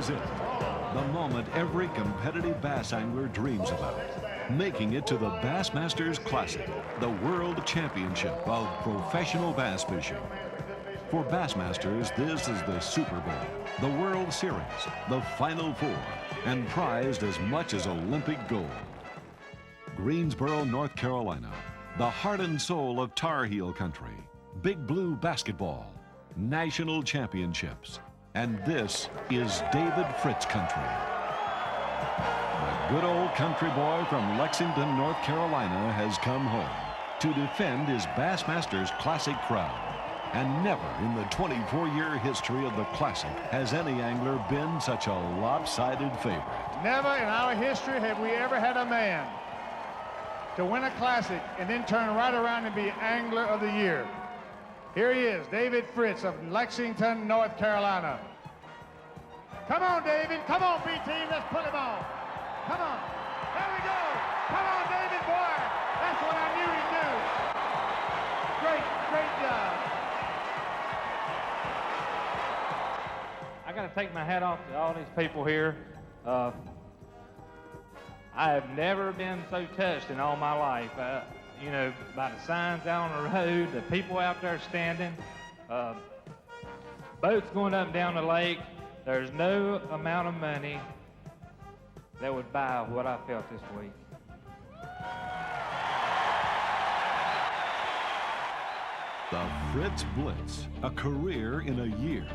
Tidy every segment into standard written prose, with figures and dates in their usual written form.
is it. The moment every competitive bass angler dreams about. Making it to the Bassmasters Classic, the World Championship of professional bass fishing. For Bassmasters, this is the Super Bowl, the World Series, the Final Four, and prized as much as Olympic gold. Greensboro, North Carolina, the heart and soul of Tar Heel country, Big Blue basketball, national championships, and this is David Fritz country. The good old country boy from Lexington, North Carolina has come home to defend his Bassmasters Classic crown. And never in the 24-year history of the Classic has any angler been such a lopsided favorite. Never in our history have we ever had a man to win a Classic and then turn right around and be Angler of the Year. Here he is, David Fritz of Lexington, North Carolina. Come on, David. Come on, B-Team. Let's put him on. Come on. There we go. Come on, David, boy. That's what I knew he'd do. Great job. I got to take my hat off to all these people here. I have never been so touched in all my life. You know, by the signs out on the road, the people out there standing, boats going up and down the lake. There's no amount of money that would buy what I felt this week. The Fritz Blitz, a career in a year.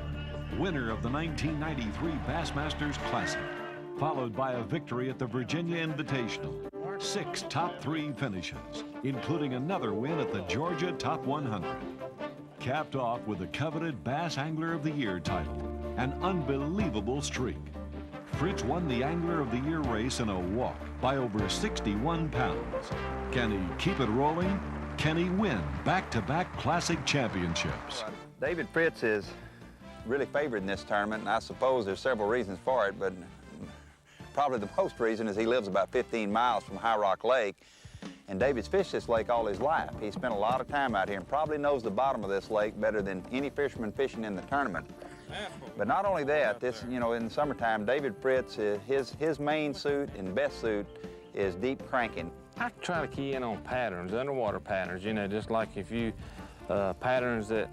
Winner of the 1993 Bassmasters Classic, followed by a victory at the Virginia Invitational. 6 top 3 finishes, including another win at the Georgia Top 100. Capped off with the coveted Bass Angler of the Year title, an unbelievable streak. Fritz won the Angler of the Year race in a walk by over 61 pounds. Can he keep it rolling? Can he win back-to-back Classic championships? David Fritz is really favored in this tournament, and I suppose there's several reasons for it, but probably the most reason is he lives about 15 miles from High Rock Lake, and David's fished this lake all his life. He spent a lot of time out here and probably knows the bottom of this lake better than any fisherman fishing in the tournament. But not only that, this, you know, in the summertime, David Fritz, his main suit and best suit is deep cranking. I try to key in on patterns, underwater patterns, you know, just like if you, patterns that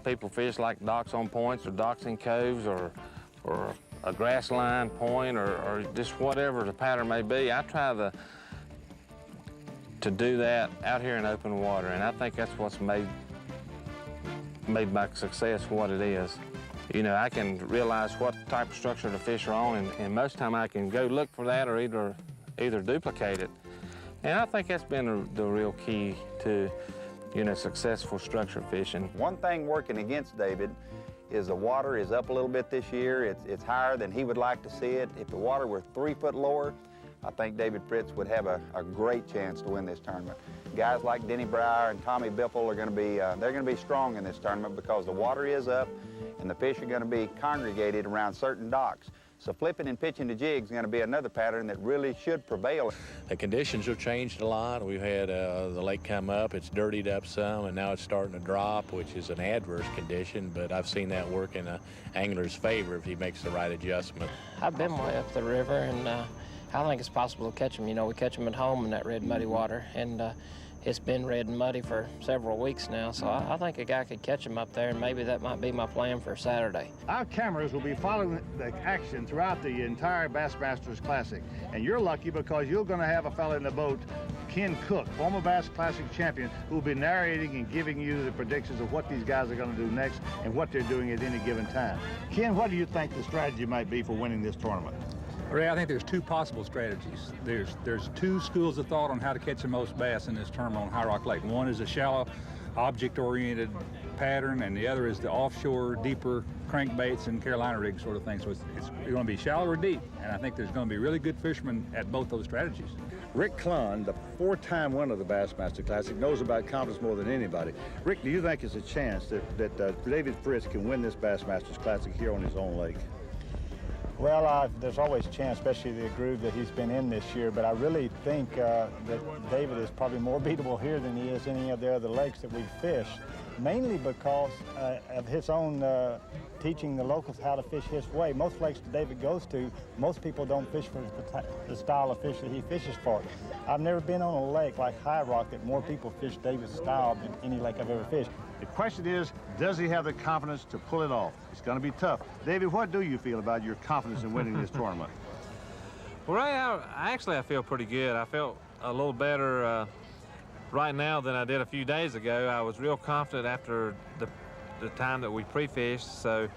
people fish like docks on points or docks in coves or a grass line point or just whatever the pattern may be. I try to do that out here in open water, and I think that's what's made my success what it is. You know, I can realize what type of structure the fish are on, and most of the time I can go look for that or either duplicate it. And I think that's been the real key to, you know, successful structure fishing. One thing working against David is the water is up a little bit this year. It's higher than he would like to see it. If the water were 3 foot lower, I think David Fritz would have a great chance to win this tournament. Guys like Denny Breyer and Tommy Biffle are going to be, they're going to be strong in this tournament because the water is up and the fish are going to be congregated around certain docks. So flipping and pitching the jig is going to be another pattern that really should prevail. The conditions have changed a lot. We've had the lake come up, it's dirtied up some, and now it's starting to drop, which is an adverse condition, but I've seen that work in an angler's favor if he makes the right adjustment. I've been way up the river, and I think it's possible to catch them. You know, we catch them at home in that red, muddy water, and it's been red and muddy for several weeks now, so I think a guy could catch them up there, and maybe that might be my plan for Saturday. Our cameras will be following the action throughout the entire Bassmasters Classic, and you're lucky because you're going to have a fella in the boat, Ken Cook, former Bass Classic champion, who will be narrating and giving you the predictions of what these guys are going to do next and what they're doing at any given time. Ken, what do you think the strategy might be for winning this tournament? Ray, I think there's 2 possible strategies. There's 2 schools of thought on how to catch the most bass in this tournament on High Rock Lake. One is a shallow, object-oriented pattern, and the other is the offshore, deeper crankbaits and Carolina rig sort of thing. So it's going to be shallow or deep, and I think there's going to be really good fishermen at both those strategies. Rick Clunn, the 4-time winner of the Bassmaster Classic, knows about confidence more than anybody. Rick, do you think there's a chance that David Fritz can win this Bassmasters Classic here on his own lake? Well, there's always a chance, especially the groove that he's been in this year, but I really think that David is probably more beatable here than he is any of the other lakes that we fish, mainly because of his own teaching the locals how to fish his way. Most lakes David goes to, most people don't fish for the style of fish that he fishes for. I've never been on a lake like High Rock that more people fish David's style than any lake I've ever fished. The question is, does he have the confidence to pull it off? It's going to be tough. David, what do you feel about your confidence in winning this tournament? Well, I feel pretty good. I felt a little better right now than I did a few days ago. I was real confident after the time that we pre-fished. So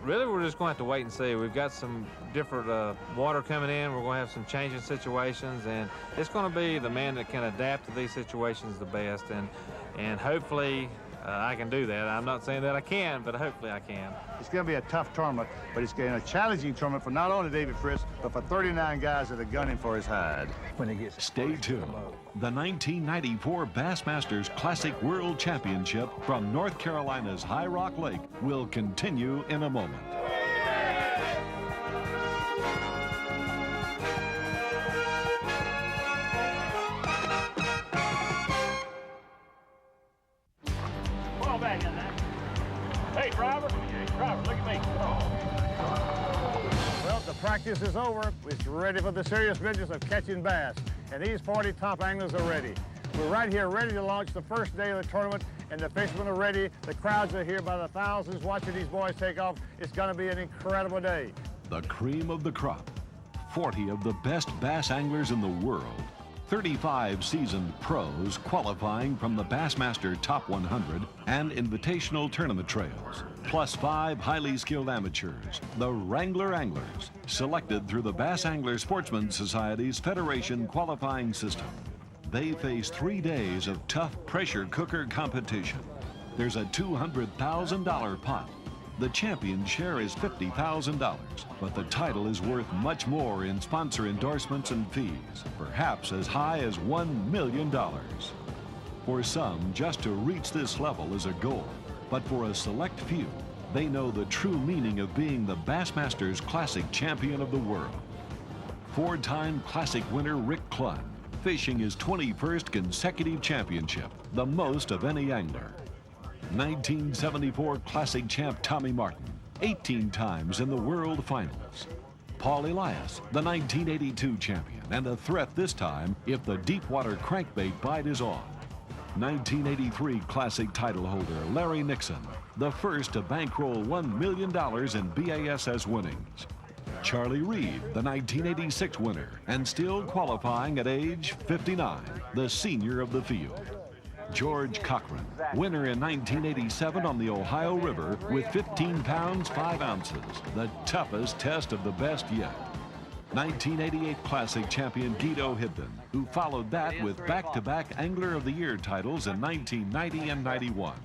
really, we're just going to have to wait and see. We've got some different water coming in. We're going to have some changing situations, and it's going to be the man that can adapt to these situations the best. And hopefully, I can do that. I'm not saying that I can, but hopefully I can. It's going to be a tough tournament, but it's going to be a challenging tournament for not only David Fritz, but for 39 guys that are gunning for his hide. When he gets Stay tuned. The 1994 Bassmasters Classic World Championship from North Carolina's High Rock Lake will continue in a moment. Well, the practice is over. It's ready for the serious business of catching bass. And these 40 top anglers are ready. We're right here ready to launch the first day of the tournament, and the fishermen are ready. The crowds are here by the thousands watching these boys take off. It's going to be an incredible day. The cream of the crop. 40 of the best bass anglers in the world. 35 seasoned pros qualifying from the Bassmaster Top 100 and Invitational Tournament Trails, plus 5 highly skilled amateurs, the Wrangler Anglers, selected through the Bass Angler Sportsman Society's Federation qualifying system. They face 3 days of tough pressure cooker competition. There's a $200,000 pot. The champion share is $50,000, but the title is worth much more in sponsor endorsements and fees, perhaps as high as $1 million. For some, just to reach this level is a goal, but for a select few, they know the true meaning of being the Bassmasters Classic champion of the world. 4-time Classic winner Rick Clunn, fishing his 21st consecutive championship, the most of any angler. 1974 Classic champ Tommy Martin, 18 times in the World Finals. Paul Elias, the 1982 champion, and a threat this time if the deepwater crankbait bite is on. 1983 Classic title holder Larry Nixon, the first to bankroll $1 million in B.A.S.S. winnings. Charlie Reed, the 1986 winner, and still qualifying at age 59, the senior of the field. George Cochran, winner in 1987 on the Ohio River with 15 pounds 5 ounces, the toughest test of the best yet. 1988 Classic champion Guido Hibden, who followed that with back-to-back Angler of the Year titles in 1990 and 91.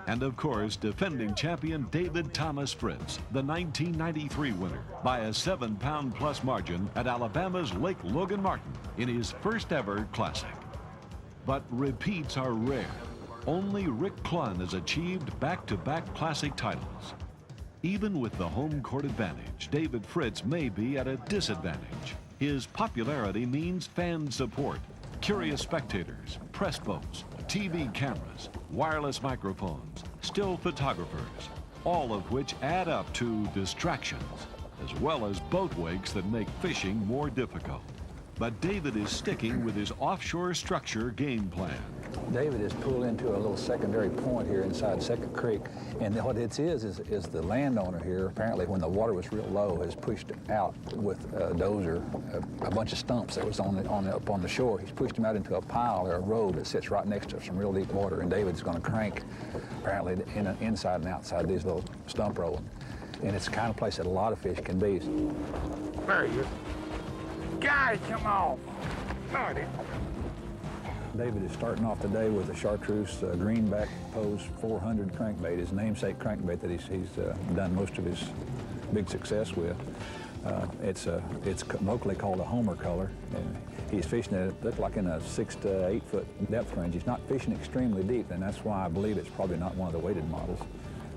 And of course, defending champion David Thomas Fritz, the 1993 winner, by a 7-pound-plus margin at Alabama's Lake Logan Martin in his first ever Classic. But repeats are rare. Only Rick Clunn has achieved back-to-back Classic titles. Even with the home court advantage, David Fritz may be at a disadvantage. His popularity means fan support, curious spectators, press boats, TV cameras, wireless microphones, still photographers, all of which add up to distractions, as well as boat wakes that make fishing more difficult. But David is sticking with his offshore structure game plan. David is pulled into a little secondary point here inside Second Creek, and what it is the landowner here, apparently when the water was real low, has pushed out with a dozer a bunch of stumps that was up on the shore. He's pushed them out into a pile or a road that sits right next to some real deep water, and David's going to crank apparently inside and outside these little stump rolls. And it's the kind of place that a lot of fish can be. There you go. Guys, come on. David is starting off today with a chartreuse greenback pose 400 crankbait, his namesake crankbait that he's done most of his big success with. It's locally called a Homer color, and he's fishing it looked like in a 6 to 8 foot depth range. He's not fishing extremely deep, and that's why I believe it's probably not one of the weighted models,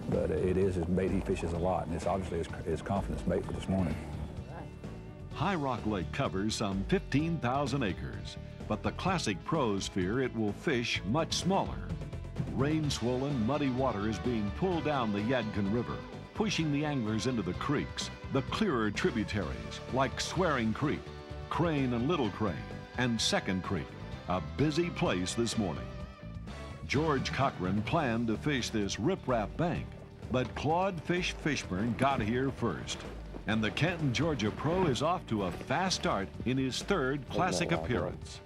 but it is his bait he fishes a lot, and it's obviously his confidence bait for this morning. High Rock Lake covers some 15,000 acres, but the Classic pros fear it will fish much smaller. Rain-swollen, muddy water is being pulled down the Yadkin River, pushing the anglers into the creeks, the clearer tributaries like Swearing Creek, Crane and Little Crane, and Second Creek, a busy place this morning. George Cochran planned to fish this riprap bank, but Claude Fish Fishburne got here first. And the Canton, Georgia pro is off to a fast start in his third Classic appearance.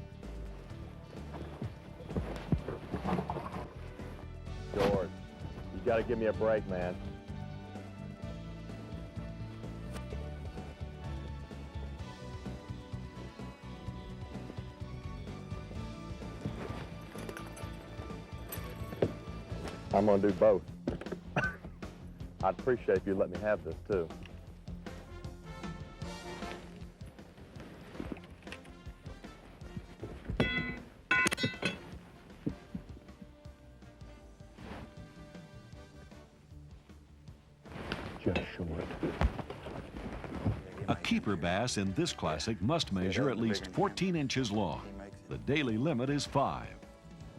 George, you got to give me a break, man. I'm going to do both. I'd appreciate if you let me have this, too. Just short. A keeper bass in this Classic must measure at least 14 inches long. The daily limit is 5.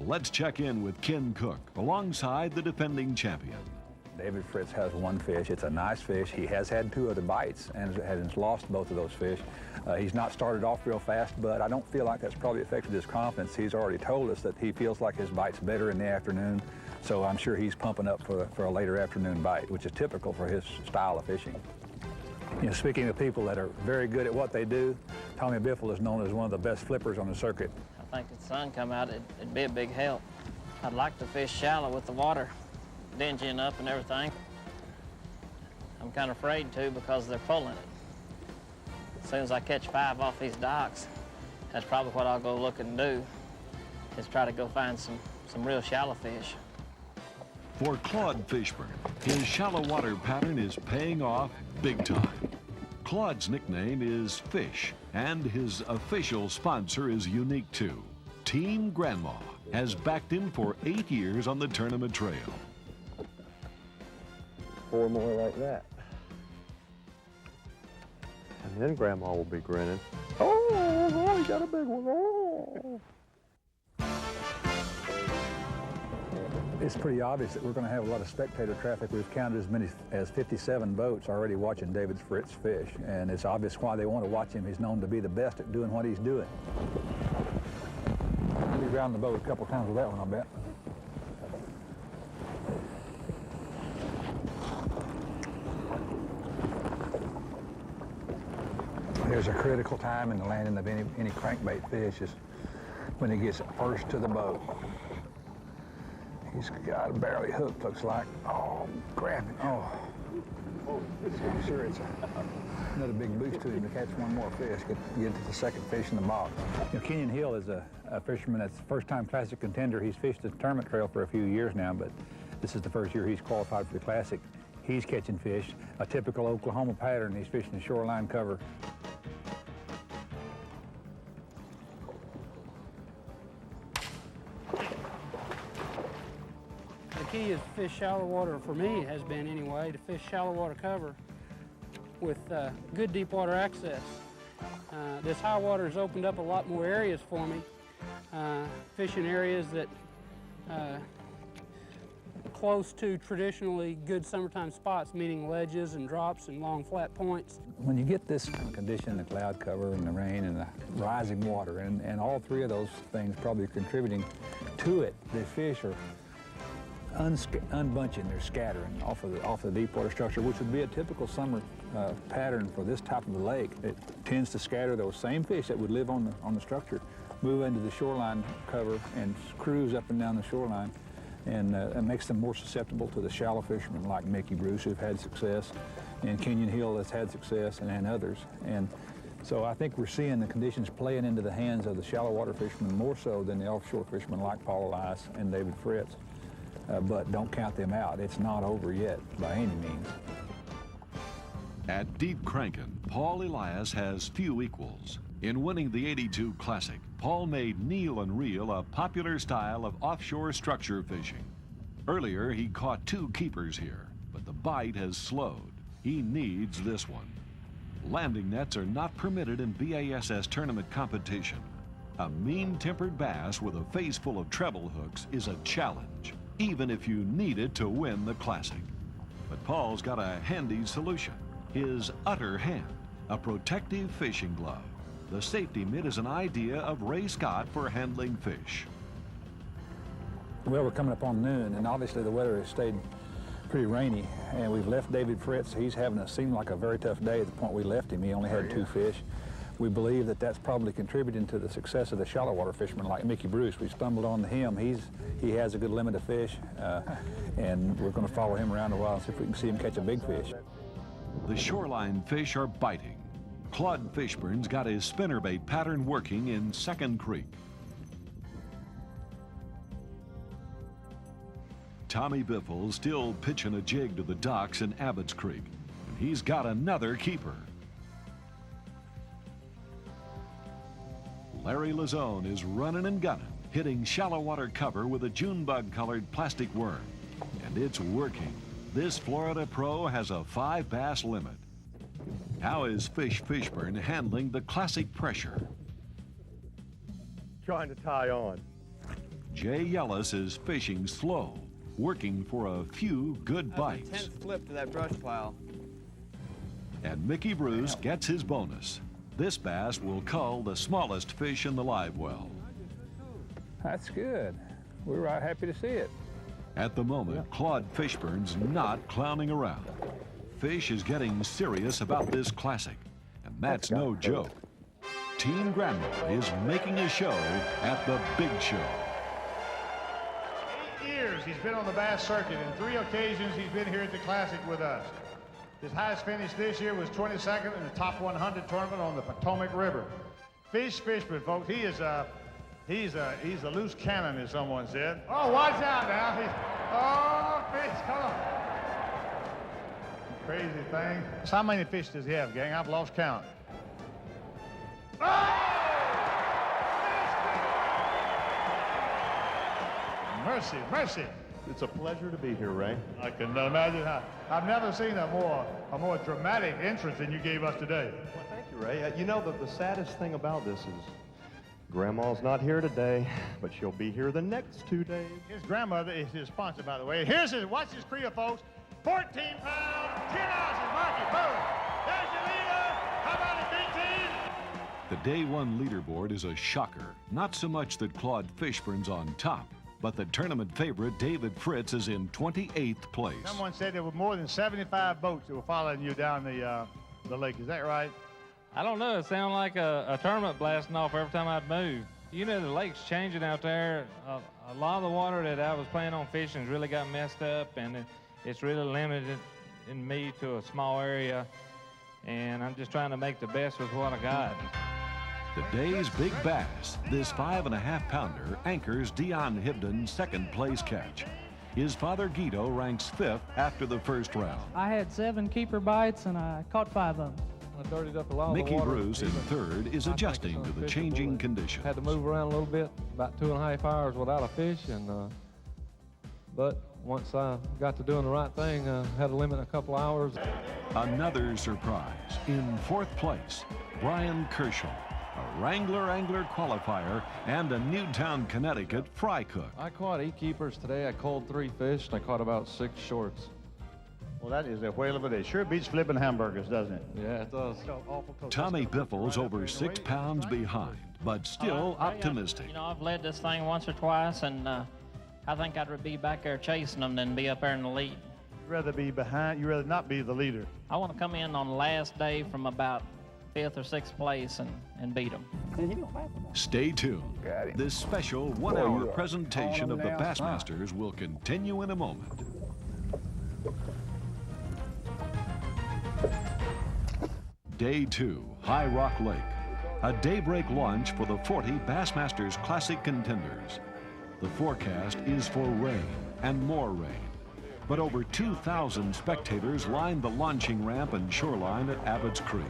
Let's check in with Ken Cook alongside the defending champion. David Fritz has one fish. It's a nice fish. He has had 2 other bites and has lost both of those fish. He's not started off real fast, but I don't feel like that's probably affected his confidence. He's already told us that he feels like his bite's better in the afternoon, so I'm sure he's pumping up for a later afternoon bite, which is typical for his style of fishing. You know, speaking of people that are very good at what they do, Tommy Biffle is known as one of the best flippers on the circuit. I think if the sun come out, it'd be a big help. I'd like to fish shallow with the water dingying up and everything. I'm kind of afraid to because they're pulling it. As soon as I catch 5 off these docks, that's probably what I'll go look and do, is try to go find some real shallow fish. For Claude Fishburne, his shallow water pattern is paying off big time. Claude's nickname is Fish, and his official sponsor is unique too. Team Grandma has backed him for 8 years on the tournament trail. 4 more like that. And then Grandma will be grinning. Oh, he got a big one. Oh. It's pretty obvious that we're going to have a lot of spectator traffic. We've counted as many as 57 boats already watching David Fritz fish, and it's obvious why they want to watch him. He's known to be the best at doing what he's doing. We'll be around the boat a couple times with that one, I bet. There's a critical time in the landing of any crankbait fish is when he gets first to the boat. He's got it barely hooked, looks like. Oh, grab it. Oh. I'm sure it's another big boost to him to catch one more fish, get to the second fish in the box. You know, Kenyon Hill is a fisherman that's first-time Classic contender. He's fished the tournament trail for a few years now, but this is the first year he's qualified for the Classic. He's catching fish, a typical Oklahoma pattern. He's fishing the shoreline cover. The key is to fish shallow water, for me has been anyway, to fish shallow water cover with good deep water access. This high water has opened up a lot more areas for me, fishing areas that close to traditionally good summertime spots, meaning ledges and drops and long flat points. When you get this kind of condition, the cloud cover and the rain and the rising water, and all 3 of those things probably contributing to it, the fish are unbunching, they're scattering off the deep water structure, which would be a typical summer pattern for this type of a lake. It tends to scatter those same fish that would live on the structure, move into the shoreline cover and cruise up and down the shoreline, and it makes them more susceptible to the shallow fishermen like Mickey Bruce, who've had success, and Kenyon Hill has had success, and others. And so I think we're seeing the conditions playing into the hands of the shallow water fishermen more so than the offshore fishermen like Paul Elias and David Fritz. But don't count them out. It's not over yet by any means. At Deep Crankin, Paul Elias has few equals. In winning the '82 Classic, Paul made kneel and reel a popular style of offshore structure fishing. Earlier, he caught 2 keepers here, but the bite has slowed. He needs this one. Landing nets are not permitted in B.A.S.S tournament competition. A mean-tempered bass with a face full of treble hooks is a challenge, even if you need it to win the Classic. But Paul's got a handy solution. His Utter Hand, a protective fishing glove. The safety mitt is an idea of Ray Scott for handling fish. Well, we're coming up on noon, and obviously the weather has stayed pretty rainy, and we've left David Fritz. He's having seemed like a very tough day at the point we left him. He only had 2 fish. We believe that that's probably contributing to the success of the shallow water fishermen like Mickey Bruce. We stumbled on him. He has a good limit of fish, and we're going to follow him around a while and see if we can see him catch a big fish. The shoreline fish are biting. Claude Fishburne's got his spinnerbait pattern working in Second Creek. Tommy Biffle's still pitching a jig to the docks in Abbott's Creek, and he's got another keeper. Larry Lazone is running and gunning, hitting shallow water cover with a June bug-colored plastic worm, and it's working. This Florida pro has a 5 bass limit. How is Fish Fishburne handling the Classic pressure? Trying to tie on. Jay Yellis is fishing slow, working for a few good bites. That's a 10th flip to that brush pile. And Mickey Bruce gets his bonus. This bass will cull the smallest fish in the live well. That's good. We're right happy to see it. At the moment, Claude Fishburne's not clowning around. Fish is getting serious about this Classic, and that's no joke. Team Grandma is making a show at the big show. 8 years he's been on the bass circuit, and 3 occasions he's been here at the Classic with us. His highest finish this year was 22nd in the top 100 tournament on the Potomac River. Fish Fishburne, folks, he's a loose cannon, as someone said. Oh, watch out now. Oh, fish, come on. Crazy thing. So how many fish does he have, gang? I've lost count. Oh! Mercy, mercy. It's a pleasure to be here, Ray. I can imagine how. I've never seen a more dramatic entrance than you gave us today. Well, thank you, Ray. You know, the saddest thing about this is Grandma's not here today, but she'll be here the next 2 days. His grandmother is his sponsor, by the way. Watch his creel, folks. 14 pounds, 10 ounces, mark it, boom. There's your leader. How about it, 18? The day 1 leaderboard is a shocker. Not so much that Claude Fishburne's on top, but the tournament favorite David Fritz is in 28th place. Someone said there were more than 75 boats that were following you down the lake. Is that right? I don't know. It sounded like a tournament blasting off every time I'd move. You know, the lake's changing out there. A lot of the water that I was planning on fishing really got messed up, and it's really limited in me to a small area, and I'm just trying to make the best with what I got. The day's big bass, this 5.5-pounder, anchors Dion Hibden's 2nd place catch. His father Guido ranks 5th after the first round. I had 7 keeper bites and I caught 5 of them. I dirtied up a lot of the Mickey water. Bruce in 3rd is adjusting to the changing conditions. Had to move around a little bit, about 2.5 hours without a fish, and but once I got to doing the right thing, had a limit in a couple hours. Another surprise. In 4th place, Brian Kershaw, a Wrangler Angler qualifier and a Newtown, Connecticut fry cook. I caught 8 keepers today. I culled 3 fish, and I caught about 6 shorts. Well, that is a whale of a day. Sure beats flipping hamburgers, doesn't it? Yeah, it does. Tommy Biffle's over 6 pounds behind, but still optimistic. You know, I've led this thing once or twice, and I think I'd be back there chasing them than be up there in the lead. You'd rather be behind, you'd rather not be the leader. I want to come in on the last day from about 5th or 6th place and beat them. Stay tuned. This special 1-hour presentation of the Bassmasters will continue in a moment. Day 2, High Rock Lake. A daybreak launch for the 40 Bassmasters Classic contenders. The forecast is for rain and more rain. But over 2,000 spectators line the launching ramp and shoreline at Abbott's Creek.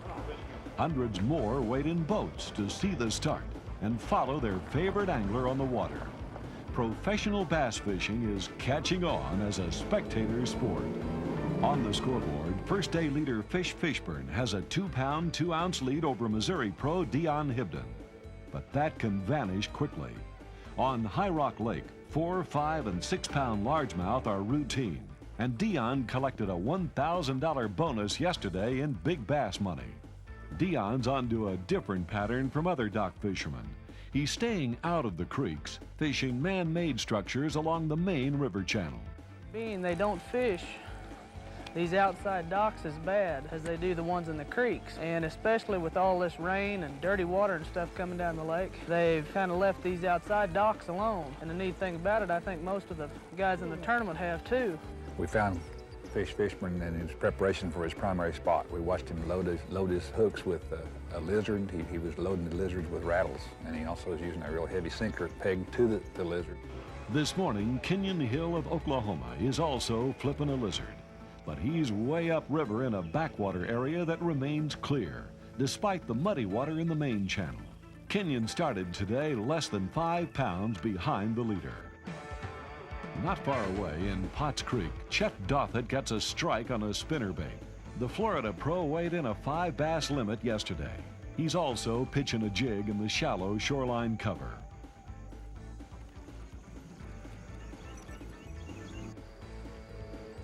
Hundreds more wait in boats to see the start and follow their favorite angler on the water. Professional bass fishing is catching on as a spectator sport. On the scoreboard, first day leader Fish Fishburne has a 2-pound, 2-ounce lead over Missouri pro Dion Hibden. But that can vanish quickly. On High Rock Lake, 4, 5, and 6-pound largemouth are routine. And Dion collected a $1,000 bonus yesterday in big bass money. Dion's onto a different pattern from other dock fishermen. He's staying out of the creeks, fishing man-made structures along the main river channel. Being they don't fish these outside docks as bad as they do the ones in the creeks. And especially with all this rain and dirty water and stuff coming down the lake, they've kind of left these outside docks alone. And the neat thing about it, I think most of the guys in the tournament have too. We found Fish Fishburne in his preparation for his primary spot. We watched him load his hooks with a lizard. He was loading the lizards with rattles, and he also was using a real heavy sinker pegged to the lizard. This morning, Kenyon Hill of Oklahoma is also flipping a lizard. But he's way upriver in a backwater area that remains clear, despite the muddy water in the main channel. Kenyon started today less than 5 pounds behind the leader. Not far away in Potts Creek, Chet Dothett gets a strike on a spinnerbait. The Florida pro weighed in a 5 bass limit yesterday. He's also pitching a jig in the shallow shoreline cover.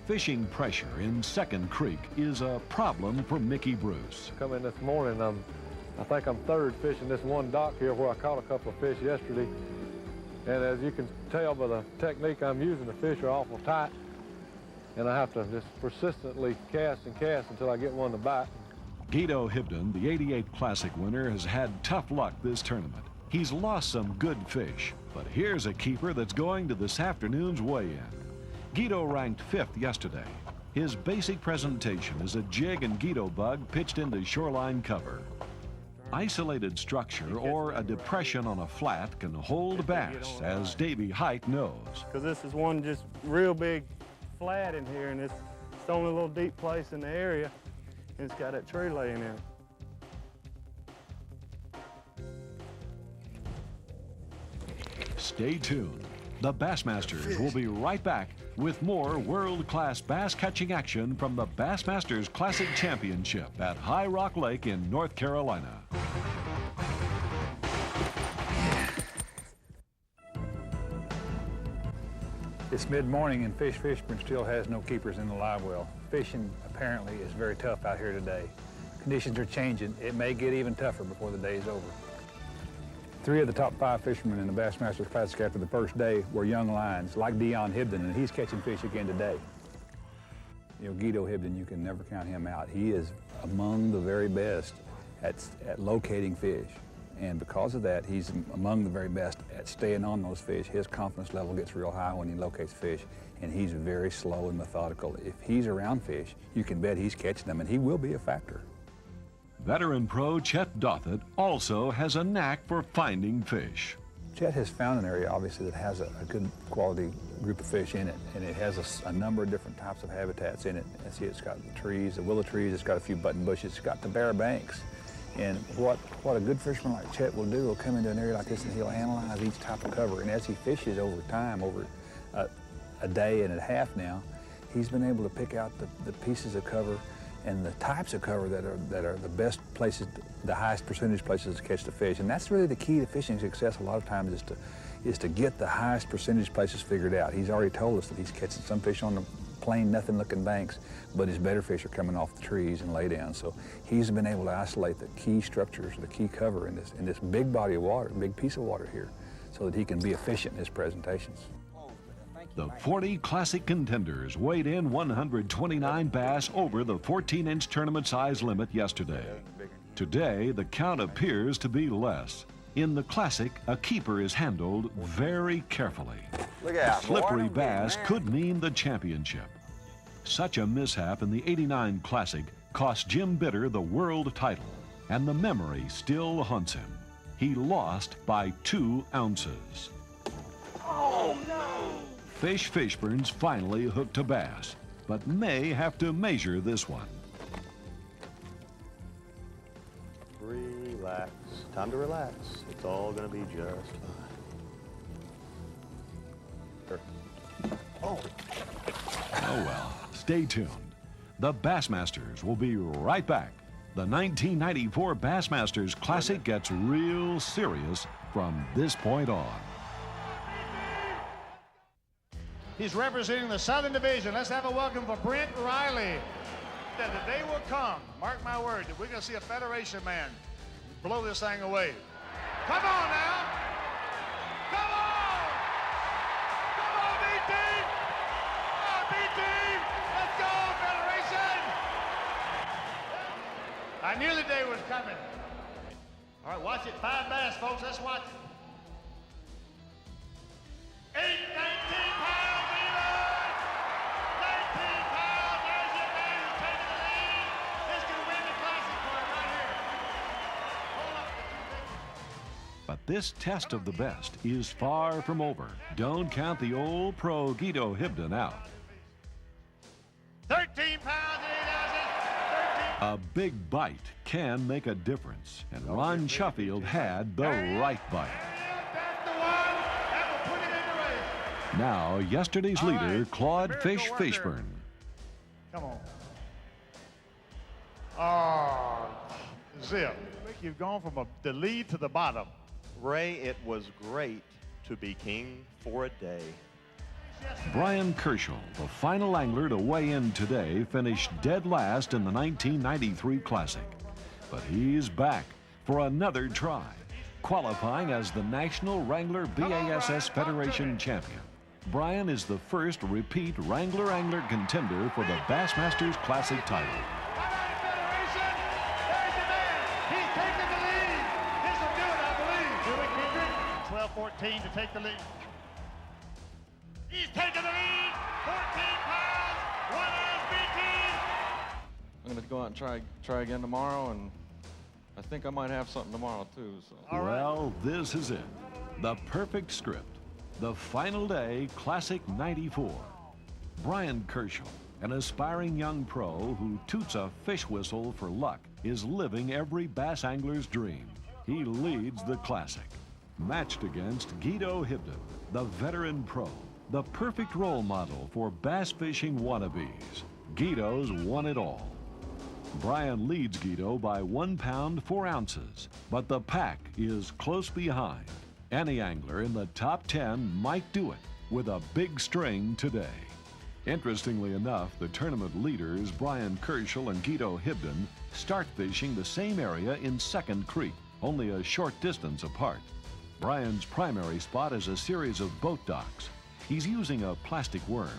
Fishing pressure in Second Creek is a problem for Mickey Bruce. Come in this morning, I think I'm third fishing this one dock here where I caught a couple of fish yesterday. And as you can tell by the technique I'm using, the fish are awful tight. And I have to just persistently cast and cast until I get one to bite. Guido Hibden, the '88 Classic winner, has had tough luck this tournament. He's lost some good fish, but here's a keeper that's going to this afternoon's weigh-in. Guido ranked 5th yesterday. His basic presentation is a jig and Guido bug pitched into shoreline cover. Isolated structure or a depression on a flat can hold bass, as Davey Height knows. Because this is one just real big flat in here, and it's the only little deep place in the area, and it's got that tree laying in it. Stay tuned. The Bassmasters will be right back with more world-class bass catching action from the Bassmasters Classic Championship at High Rock Lake in North Carolina. It's mid-morning and Fish Fishburne still has no keepers in the live well. Fishing apparently is very tough out here today. Conditions are changing. It may get even tougher before the day is over. 3 of the top 5 fishermen in the Bassmaster Classic after the first day were young lions, like Dion Hibden, and he's catching fish again today. You know, Guido Hibden, you can never count him out. He is among the very best at locating fish. And because of that, he's among the very best at staying on those fish. His confidence level gets real high when he locates fish, and he's very slow and methodical. If he's around fish, you can bet he's catching them, and he will be a factor. Veteran pro Chet Dothett also has a knack for finding fish. Chet has found an area, obviously, that has a good quality group of fish in it, and it has a number of different types of habitats in it. And see, it's got the trees, the willow trees, it's got a few button bushes, it's got the bare banks. And what a good fisherman like Chet will do, will come into an area like this and he'll analyze each type of cover. And as he fishes over time, over a day and a half now, he's been able to pick out the pieces of cover and the types of cover that are the best places, the highest percentage places to catch the fish. And that's really the key to fishing success a lot of times, is to get the highest percentage places figured out. He's already told us that he's catching some fish on the plain, nothing-looking banks, but his better fish are coming off the trees and lay down. So he's been able to isolate the key structures, the key cover in this big body of water, big piece of water here, so that he can be efficient in his presentations. The 40 Classic contenders weighed in 129 bass over the 14-inch tournament size limit yesterday. Today, the count appears to be less. In the Classic, a keeper is handled very carefully. Look out, Slippery bass could mean the championship. Such a mishap in the '89 Classic cost Jim Bitter the world title, and the memory still haunts him. He lost by 2 ounces. Oh, no! Fish Fishburne's finally hooked a bass, but may have to measure this one. Relax. Time to relax. It's all going to be just fine. Oh well, stay tuned. The Bassmasters will be right back. The 1994 Bassmasters Classic gets real serious from this point on. He's representing the Southern Division. Let's have a welcome for Brent Riley. That the day will come, mark my word, that we're going to see a Federation man blow this thing away. Come on now. Come on. Come on, B-Team. Come on, B-Team. Let's go, Federation. I knew the day was coming. All right, watch it. 5 bass, folks. Let's watch it. 8, 19 pounds even. 19 pounds. There's your man who's taking the lead. This can win the Classic for him right here. Hold up. But this test of the best is far from over. Don't count the old pro Guido Hibden out. 13 pounds and he does it. 13. A big bite can make a difference, and Ron Shuffield had the right bite. That's the one that will put him in the race. Now, yesterday's All leader, right. Claude Miracle Fish worker. Fishburne. Come on. Oh, Zip. You've gone from the lead to the bottom. Ray, it was great to be king for a day. Brian Kerschel, the final angler to weigh in today, finished dead last in the 1993 Classic. But he's back for another try, qualifying as the National Wrangler B.A.S.S. Federation champion. Brian is the first repeat Wrangler contender for the Bassmasters Classic title. All right, Federation. There's the man. He's taking the lead. This will do it, I believe. Do it, Kendrick. 12-14 to take the lead. He's taking the lead. 14 pounds. One is B-Team. I'm going to go out and try again tomorrow, and I think I might have something tomorrow too. So. Well, this is it. The perfect script. The final day, Classic 94. Brian Kerschel, an aspiring young pro who toots a fish whistle for luck, is living every bass angler's dream. He leads the Classic, matched against Guido Hibden, the veteran pro, the perfect role model for bass fishing wannabes. Guido's won it all. Brian leads Guido by 1 pound 4 ounces, but the pack is close behind. Any angler in the top 10 might do it with a big string today. Interestingly enough, the tournament leaders, Brian Kerschel and Guido Hibden, start fishing the same area in Second Creek, only a short distance apart. Brian's primary spot is a series of boat docks. He's using a plastic worm,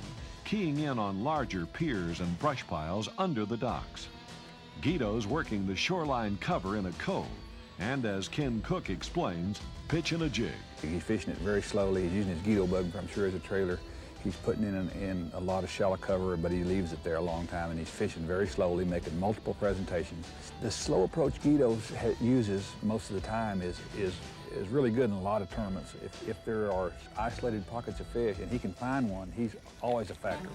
keying in on larger piers and brush piles under the docks. Guido's working the shoreline cover in a cove, and as Ken Cook explains, pitching a jig. He's fishing it very slowly. He's using his Guido bug, I'm sure, as a trailer. He's putting in a lot of shallow cover, but he leaves it there a long time, and he's fishing very slowly, making multiple presentations. The slow approach Guido uses most of the time is really good in a lot of tournaments. If there are isolated pockets of fish and he can find one, he's always a factor.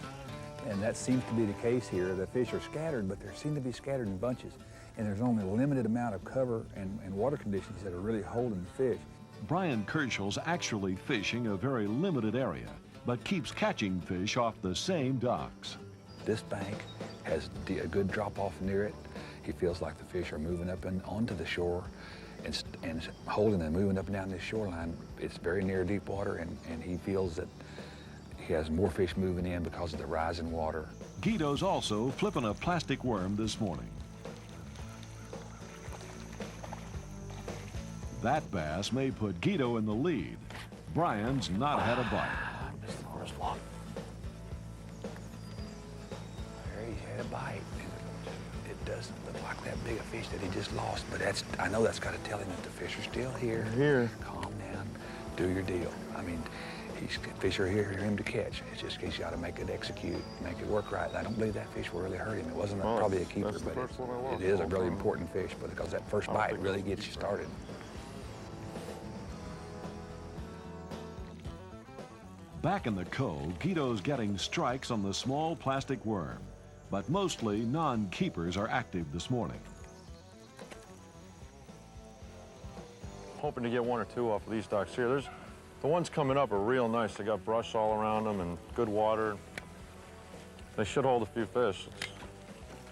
And that seems to be the case here. The fish are scattered, but they seem to be scattered in bunches. And there's only a limited amount of cover and water conditions that are really holding the fish. Brian Kerschel's actually fishing a very limited area, but keeps catching fish off the same docks. This bank has a good drop-off near it. He feels like the fish are moving up and onto the shore and holding and moving up and down this shoreline. It's very near deep water, and he feels that he has more fish moving in because of the rise in water. Guido's also flipping a plastic worm this morning. That bass may put Guido in the lead. Brian's not had a bite. Missed the first one. There he had a bite. It doesn't look like that big a fish that he just lost, but I know that's got to tell him that the fish are still here. Here. Calm down. Do your deal. I mean, fish are here for him to catch. It's just he's got to make it execute, make it work right. I don't believe that fish will really hurt him. It wasn't probably a keeper, but it is a really important fish because that first bite really gets you started. Back in the cove, Guido's getting strikes on the small plastic worm, but mostly non-keepers are active this morning. Hoping to get 1 or 2 off of these docks here. The ones coming up are real nice. They got brush all around them and good water. They should hold a few fish.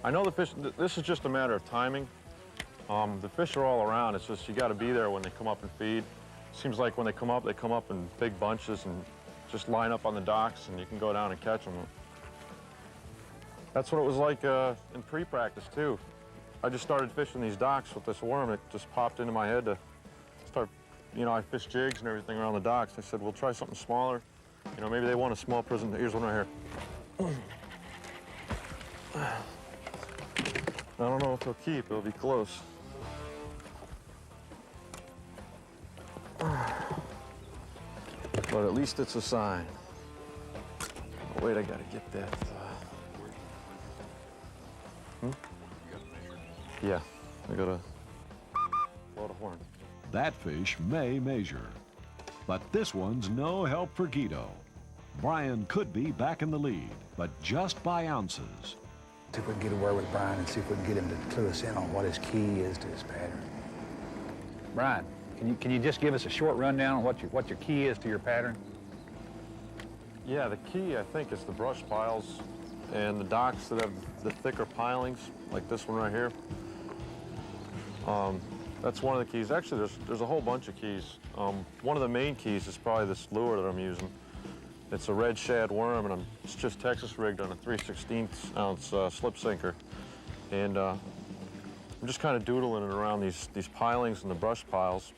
I know the fish, this is just a matter of timing. The fish are all around. It's just you got to be there when they come up and feed. Seems like when they come up in big bunches and just line up on the docks, and you can go down and catch them. That's what it was like in pre-practice too. I just started fishing these docks with this worm. It just popped into my head to start, you know, I fish jigs and everything around the docks. I said, we'll try something smaller. You know, maybe they want a small prison. Here's one right here. I don't know if he'll keep. It'll be close. But at least it's a sign. Oh, wait, I gotta get that. Yeah, I gotta blow the horn. That fish may measure, but this one's no help for Guido. Brian could be back in the lead, but just by ounces. See if we can get a word with Brian and see if we can get him to clue us in on what his key is to his pattern. Brian, can you just give us a short rundown on what your key is to your pattern? Yeah, the key, I think, is the brush piles and the docks that have the thicker pilings, like this one right here. That's one of the keys. Actually, there's a whole bunch of keys. One of the main keys is probably this lure that I'm using. It's a red shad worm, and it's just Texas rigged on a 3/16 ounce slip sinker. And I'm just kind of doodling it around these pilings and the brush piles.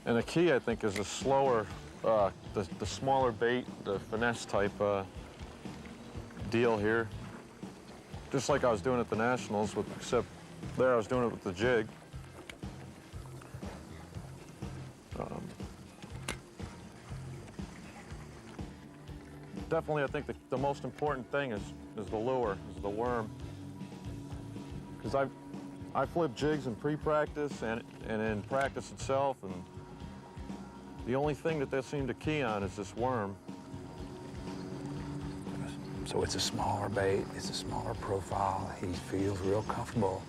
And the key, I think, is the slower, the smaller bait, the finesse type deal here. Just like I was doing at the Nationals, except there I was doing it with the jig. Definitely, I think the most important thing is the lure, is the worm. Because I flip jigs in pre-practice and in practice itself, and the only thing that they seem to key on is this worm. So it's a smaller bait, it's a smaller profile. He feels real comfortable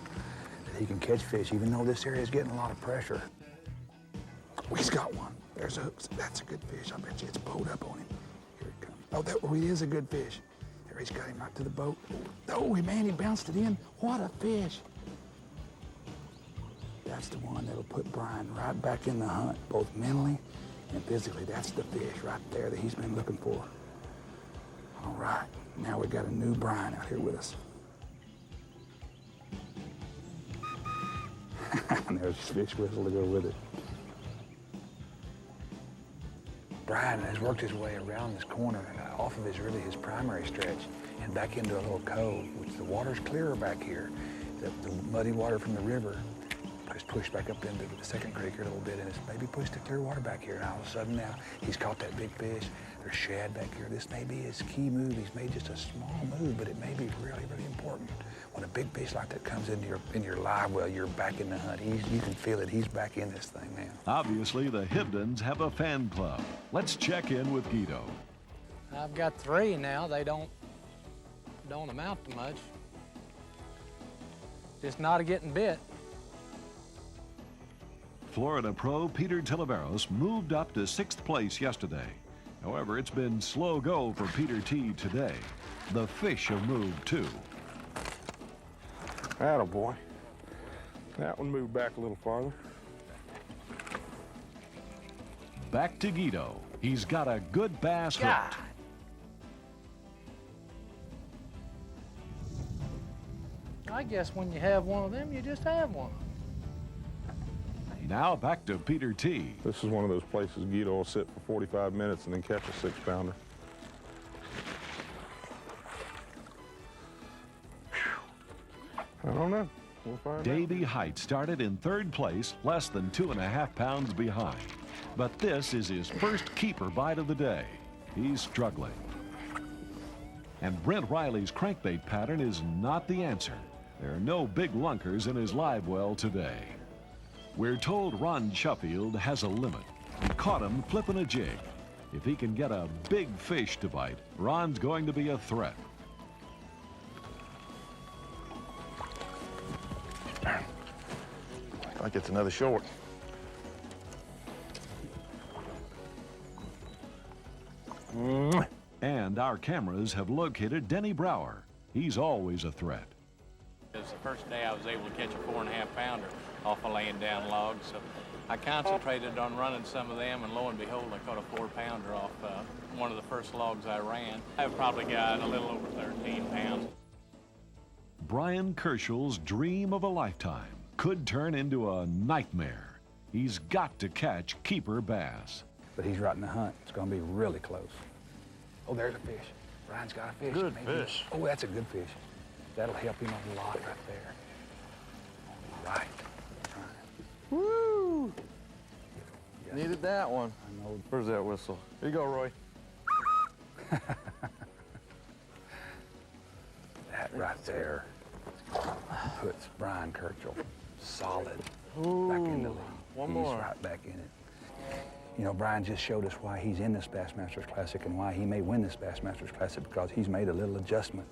that he can catch fish, even though this area is getting a lot of pressure. Oh, he's got one. There's a hook. That's a good fish. I bet you it's pulled up on him. Here it comes. Oh, it is a good fish. There, he's got him right to the boat. Oh, man, he bounced it in. What a fish. That's the one that'll put Brian right back in the hunt, both mentally and physically. That's the fish right there that he's been looking for. All right, now we got a new Brian out here with us. And there's his fish whistle to go with it. Brian has worked his way around this corner off of his primary stretch and back into a little cove, which the water's clearer back here. The muddy water from the river is pushed back up into the second creek here a little bit, and it's maybe pushed to clear water back here. And all of a sudden now, he's caught that big fish. There's shad back here. This may be his key move. He's made just a small move, but it may be really, really important. When a big fish like that comes into your live well, you're back in the hunt. You can feel it. He's back in this thing now. Obviously, the Hibdons have a fan club. Let's check in with Guido. I've got 3 now. They don't amount to much. Just not getting bit. Florida pro Peter Tilaveros moved up to 6th place yesterday. However, it's been slow go for Peter T today. The fish have moved too. Attaboy. That one moved back a little farther. Back to Guido. He's got a good bass hooked. I guess when you have one of them, you just have one. Now back to Peter T. This is one of those places Guido will sit for 45 minutes and then catch a 6-pounder. I don't know. We'll find out. Davey Height started in 3rd place, less than 2.5 pounds behind. But this is his first keeper bite of the day. He's struggling. And Brent Riley's crankbait pattern is not the answer. There are no big lunkers in his live well today. We're told Ron Sheffield has a limit. He caught him flipping a jig. If he can get a big fish to bite, Ron's going to be a threat. Like it's another short. And our cameras have located Denny Brower. he's always a threat. It was the first day I was able to catch a 4.5 pounder off a laying down log, so I concentrated on running some of them, and lo and behold, I caught a 4 pounder off one of the first logs I ran. I've probably got a little over 13 pounds. Brian Kerschel's dream of a lifetime could turn into a nightmare. He's got to catch keeper bass. But he's right in the hunt. It's going to be really close. Oh, there's a fish. Brian's got a fish. Good fish. Oh, that's a good fish. That'll help him a lot right there. All right. Woo! Yes. Needed that one. I know. Where's that whistle? Here you go, Roy. That right there puts Brian Kerschel solid Ooh, back in the lead. One He's more. right back in it. You know, Brian just showed us why he's in this Bassmasters Classic and why he may win this Bassmasters Classic, because he's made a little adjustment.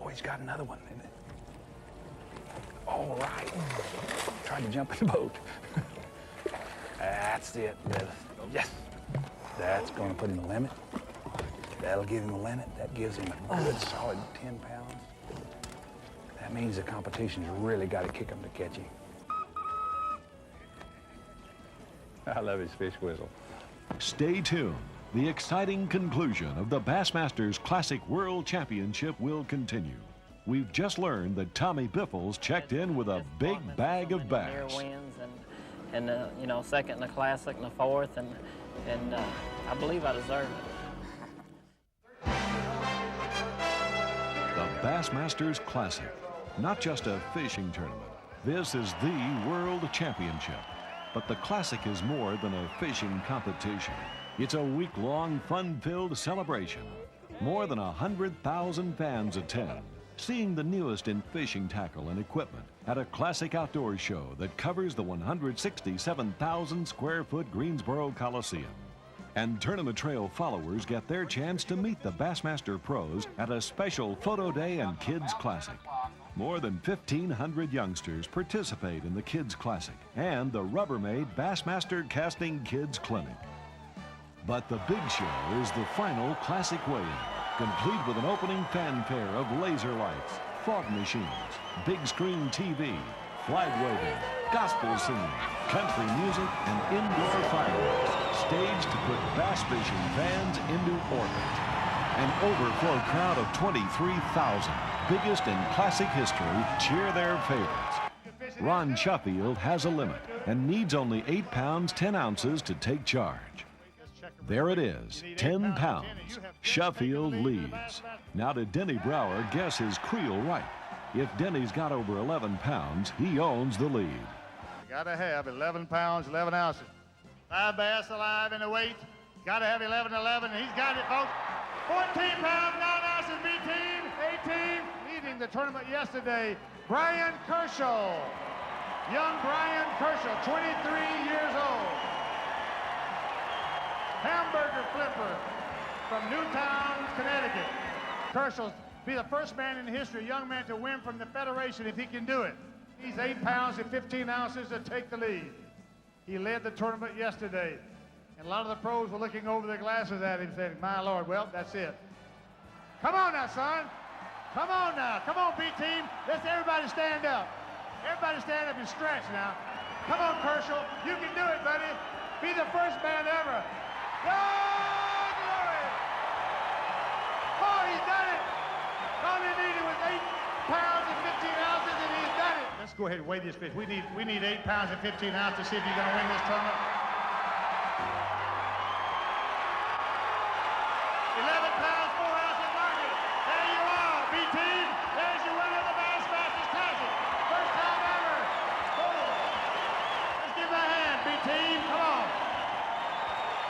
Oh, he's got another one in it. All right. Tried to jump in the boat. That's it. Yes. That's going to put him a limit. That'll give him a limit. That gives him a good solid 10 pounds. That means the competition's really got to kick him to catch him. I love his fish whistle. Stay tuned. The exciting conclusion of the Bassmasters Classic World Championship will continue. We've just learned that Tommy Biffles checked in with a big bag of bass. Wins and you know, second in the Classic and the fourth, and I believe I deserve it. The Bassmasters Classic, not just a fishing tournament. This is the World Championship. But the Classic is more than a fishing competition. It's a week-long, fun-filled celebration. More than 100,000 fans attend, seeing the newest in fishing tackle and equipment at a classic outdoor show that covers the 167,000 square foot Greensboro Coliseum. And Tournament Trail followers get their chance to meet the Bassmaster pros at a special photo day and Kids Classic. More than 1,500 youngsters participate in the Kids Classic and the Rubbermaid Bassmaster Casting Kids Clinic. But the big show is the final Classic weigh-in, complete with an opening fanfare of laser lights, fog machines, big screen TV, flag waving, gospel singing, country music, and indoor fireworks, staged to put bass fishing fans into orbit. An overflow crowd of 23,000, biggest in Classic history, cheer their favorites. Ron Shuffield has a limit and needs only 8 pounds, 10 ounces to take charge. There it is, 10 pounds. Shuffield leads. Now did Denny Brower guess his creel right? If Denny's got over 11 pounds, he owns the lead. You gotta have 11 pounds, 11 ounces. 5 bass alive in the weight. Gotta have 11-11. He's got it, folks. 14 pounds, 9 ounces, B team. 18, leading the tournament yesterday, Brian Kerschel. Young Brian Kerschel, 23 years old. Hamburger flipper from Newtown, Connecticut. Kerschel be the first man in history, a young man, to win from the Federation if he can do it. He's 8 pounds and 15 ounces to take the lead. He led the tournament yesterday. And a lot of the pros were looking over their glasses at him saying, my Lord, well, that's it. Come on now, son. Come on now. Come on, B-team. Let's everybody stand up. Everybody stand up and stretch now. Come on, Kerschel. You can do it, buddy. Be the first man ever. Oh, glory! Oh, he's done it. All he needed was 8 pounds and 15 ounces, and he's done it. Let's go ahead and weigh this fish. We need 8 pounds and 15 ounces to see if you're going to win this tournament. 11 pounds, 4 ounces, mark it. There you are, B-team. There's your winner of the Bassmasters Classic. First time ever. Oh. Let's give him a hand, B-team. Come on.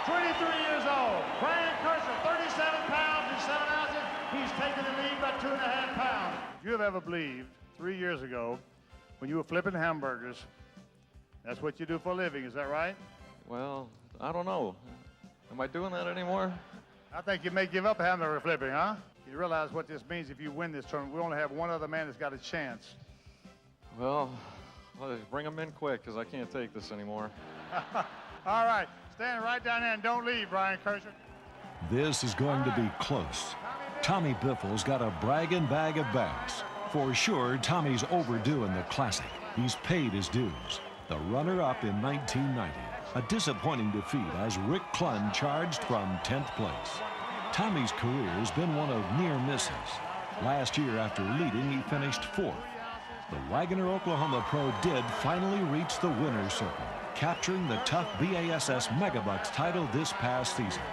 23 years old. Brian Kerschel, 37 pounds and 7 ounces. He's taken the lead by 2.5 pounds. Would you have ever believed 3 years ago when you were flipping hamburgers, that's what you do for a living, is that right? Well, I don't know. Am I doing that anymore? I think you may give up hamburger flipping, huh? You realize what this means if you win this tournament. We only have one other man that's got a chance. Well, bring him in quick, because I can't take this anymore. All right, stand right down there and don't leave, Brian Kerschel. This is going to be close. Tommy Biffle's got a bragging bag of bass. For sure, Tommy's overdue in the Classic. He's paid his dues. The runner-up in 1990. A disappointing defeat as Rick Clunn charged from 10th place. Tommy's career has been one of near misses. Last year, after leading, he finished 4th. The Wagoner Oklahoma pro did finally reach the winner's circle, capturing the tough B.A.S.S. Megabucks title this past season.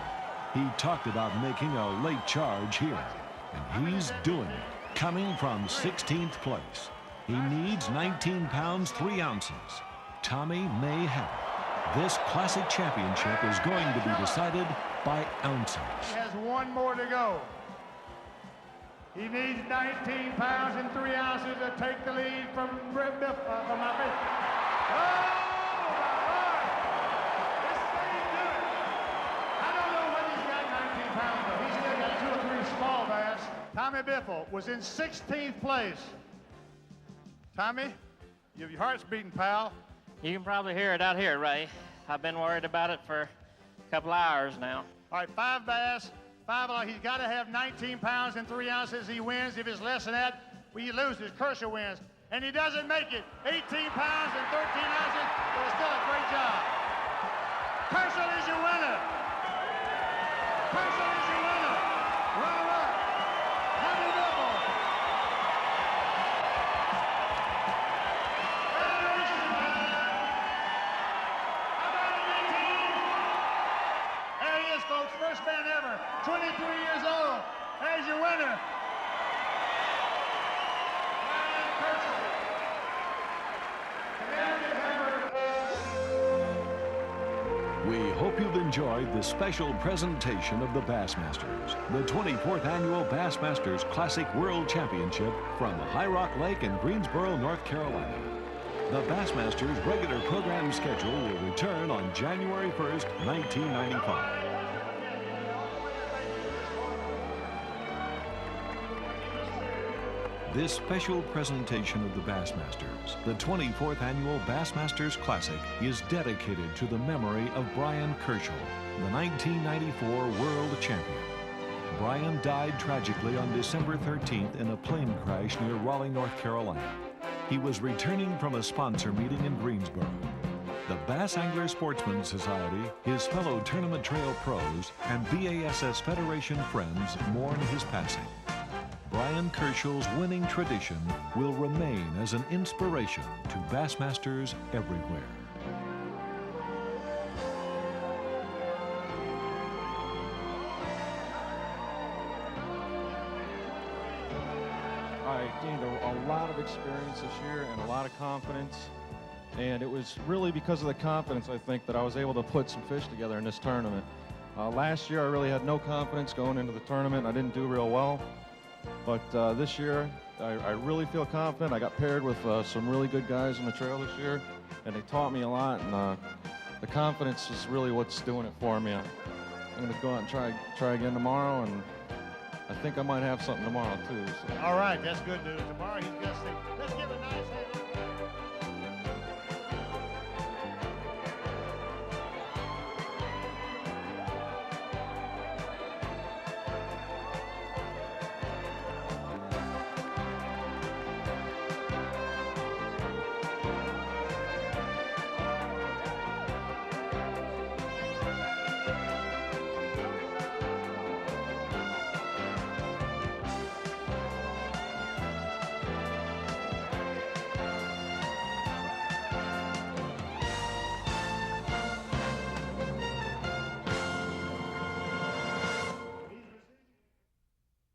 He talked about making a late charge here, and he's doing it, coming from 16th place. He needs 19 pounds, 3 ounces. Tommy may have it. This Classic Championship is going to be decided by ounces. He has 1 more to go. He needs 19 pounds and 3 ounces to take the lead from my face. Oh! Small bass. Tommy Biffle was in 16th place. Tommy, your heart's beating, pal. You can probably hear it out here, Ray. I've been worried about it for a couple hours now. All right, 5 bass, 5. He's got to have 19 pounds and 3 ounces. He wins. If it's less than that, he loses. Kershaw wins. And he doesn't make it. 18 pounds and 13 ounces, but it's still a great job. Kershaw is your winner. Kershaw is your winner. Runner-up, Tommy Biffle. There he is, folks, first man ever, 23 years old. There's your winner. We hope you've enjoyed this special presentation of the Bassmasters, the 24th annual Bassmasters Classic World Championship from High Rock Lake in Greensboro, North Carolina. The Bassmasters regular program schedule will return on January 1st, 1995. This special presentation of the Bassmasters, the 24th annual Bassmasters Classic, is dedicated to the memory of Brian Kershaw, the 1994 world champion. Brian died tragically on December 13th in a plane crash near Raleigh, North Carolina. He was returning from a sponsor meeting in Greensboro. The Bass Angler Sportsman Society, his fellow tournament trail pros, and B.A.S.S. Federation friends mourn his passing. Brian Kershaw's winning tradition will remain as an inspiration to Bassmasters everywhere. I gained a lot of experience this year and a lot of confidence. And it was really because of the confidence, I think, that I was able to put some fish together in this tournament. Last year, I really had no confidence going into the tournament. I didn't do real well. But this year, I really feel confident. I got paired with some really good guys on the trail this year, and they taught me a lot, and the confidence is really what's doing it for me. I'm going to go out and try again tomorrow, and I think I might have something tomorrow, too. So. All right, that's good news. Tomorrow he's going to say, let's give a nice hand.